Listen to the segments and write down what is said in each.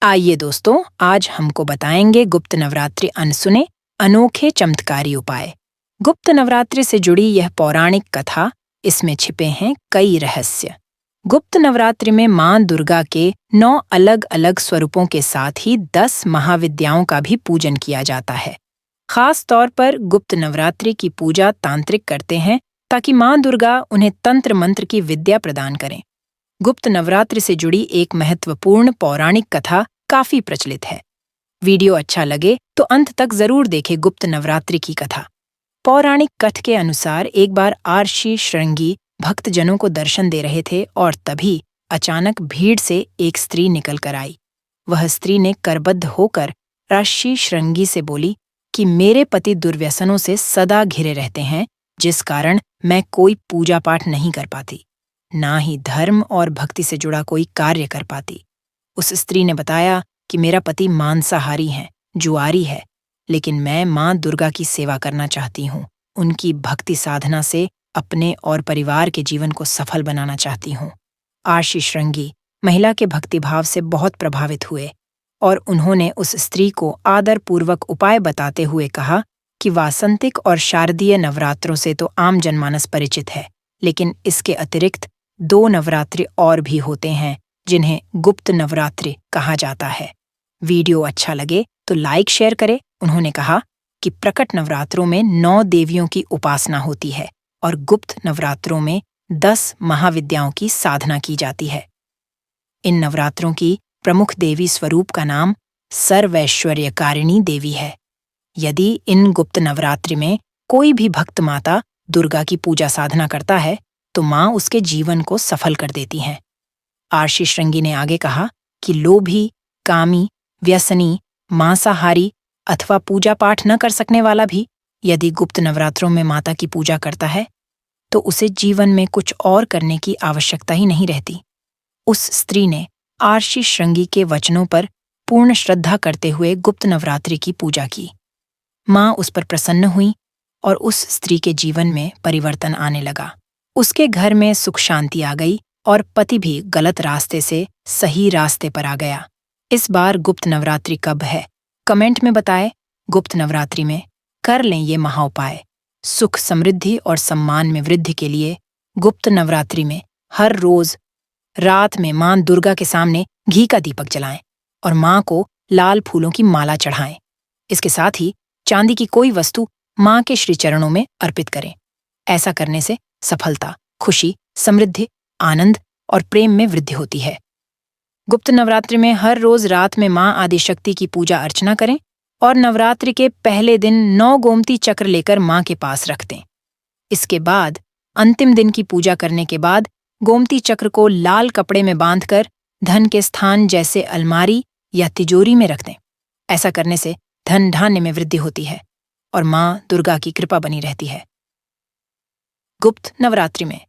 आइए दोस्तों, आज हमको बताएंगे गुप्त नवरात्रि अनसुने अनोखे चमत्कारी उपाय। गुप्त नवरात्रि से जुड़ी यह पौराणिक कथा, इसमें छिपे हैं कई रहस्य। गुप्त नवरात्रि में मां दुर्गा के 9 अलग-अलग स्वरूपों के साथ ही 10 महाविद्याओं का भी पूजन किया जाता है। खास तौर पर गुप्त नवरात्रि की पूजा तांत्रिक करते हैं ताकि मां दुर्गा उन्हें तंत्र मंत्र की विद्या प्रदान करें। गुप्त नवरात्रि से जुड़ी एक महत्वपूर्ण पौराणिक कथा काफी प्रचलित है। वीडियो अच्छा लगे तो अंत तक जरूर देखें गुप्त नवरात्रि की कथा। पौराणिक कथ के अनुसार एक बार आर्षि श्रृंगी भक्तजनों को दर्शन दे रहे थे और तभी अचानक भीड़ से एक स्त्री निकल कर आई। वह स्त्री ने करबद्ध होकर आर्षि श्रृंगी से बोली कि मेरे पति दुर्व्यसनों से सदा घिरे रहते हैं, जिस कारण मैं कोई पूजा पाठ नहीं कर पाती, ना ही धर्म और भक्ति से जुड़ा कोई कार्य कर पाती। उस स्त्री ने बताया कि मेरा पति मांसाहारी है, जुआरी है, लेकिन मैं मां दुर्गा की सेवा करना चाहती हूँ। उनकी भक्ति साधना से अपने और परिवार के जीवन को सफल बनाना चाहती हूँ। आर्षि श्रृंगी महिला के भक्तिभाव से बहुत प्रभावित हुए और उन्होंने उस स्त्री को आदरपूर्वक उपाय बताते हुए कहा कि वासंतिक और शारदीय नवरात्रों से तो आम जनमानस परिचित है, लेकिन इसके अतिरिक्त 2 नवरात्रि और भी होते हैं जिन्हें गुप्त नवरात्रि कहा जाता है। वीडियो अच्छा लगे तो लाइक शेयर करें। उन्होंने कहा कि प्रकट नवरात्रों में 9 देवियों की उपासना होती है और गुप्त नवरात्रों में 10 महाविद्याओं की साधना की जाती है। इन नवरात्रों की प्रमुख देवी स्वरूप का नाम सर्वैश्वर्यकारिणी देवी है। यदि इन गुप्त नवरात्रि में कोई भी भक्त माता दुर्गा की पूजा साधना करता है तो मां उसके जीवन को सफल कर देती हैं। आर्षि श्रृंगी ने आगे कहा कि लोभी, कामी, व्यसनी, मांसाहारी अथवा पूजा पाठ न कर सकने वाला भी यदि गुप्त नवरात्रों में माता की पूजा करता है तो उसे जीवन में कुछ और करने की आवश्यकता ही नहीं रहती। उस स्त्री ने आर्षि श्रृंगी के वचनों पर पूर्ण श्रद्धा करते हुए गुप्त नवरात्रि की पूजा की। मां उस पर प्रसन्न हुई और उस स्त्री के जीवन में परिवर्तन आने लगा। उसके घर में सुख शांति आ गई और पति भी गलत रास्ते से सही रास्ते पर आ गया। इस बार गुप्त नवरात्रि कब है? कमेंट में बताएं। गुप्त नवरात्रि में कर लें ये महाउपाय। सुख, समृद्धि और सम्मान में वृद्धि के लिए गुप्त नवरात्रि में हर रोज रात में मां दुर्गा के सामने घी का दीपक जलाएं और मां को लाल फूलों की माला चढ़ाएं। इसके साथ ही चांदी की कोई वस्तु मां के श्री चरणों में अर्पित करें। ऐसा करने से सफलता, खुशी, समृद्धि, आनंद और प्रेम में वृद्धि होती है। गुप्त नवरात्रि में हर रोज रात में मां आदिशक्ति की पूजा अर्चना करें और नवरात्रि के पहले दिन 9 गोमती चक्र लेकर मां के पास रख दें। इसके बाद अंतिम दिन की पूजा करने के बाद गोमती चक्र को लाल कपड़े में बांधकर धन के स्थान जैसे अलमारी या तिजोरी में रख दें। ऐसा करने से धन धान्य में वृद्धि होती है और मां दुर्गा की कृपा बनी रहती है। गुप्त नवरात्रि में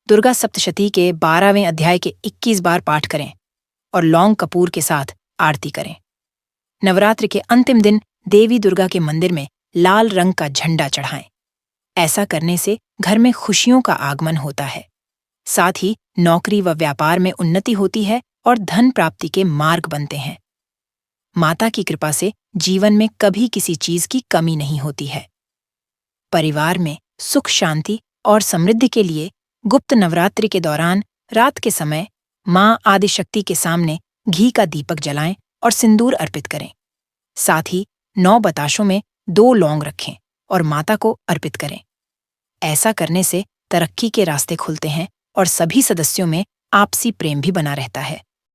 दुर्गा सप्तशती के 12वें अध्याय के 21 बार पाठ करें और लौंग कपूर के साथ आरती करें। नवरात्रि के अंतिम दिन देवी दुर्गा के मंदिर में लाल रंग का झंडा चढ़ाएं। ऐसा करने से घर में खुशियों का आगमन होता है। साथ ही नौकरी व व्यापार में उन्नति होती है और धन प्राप्ति के मार्ग बनते हैं। माता की कृपा से जीवन में कभी किसी चीज की कमी नहीं होती है। परिवार में सुख, शांति और समृद्धि के लिए गुप्त नवरात्रि के दौरान रात के समय मां आदिशक्ति के सामने घी का दीपक जलाएं और सिंदूर अर्पित करें। साथ ही 9 बताशों में 2 लौंग रखें और माता को अर्पित करें। ऐसा करने से तरक्की के रास्ते खुलते हैं और सभी सदस्यों में आपसी प्रेम भी बना रहता है।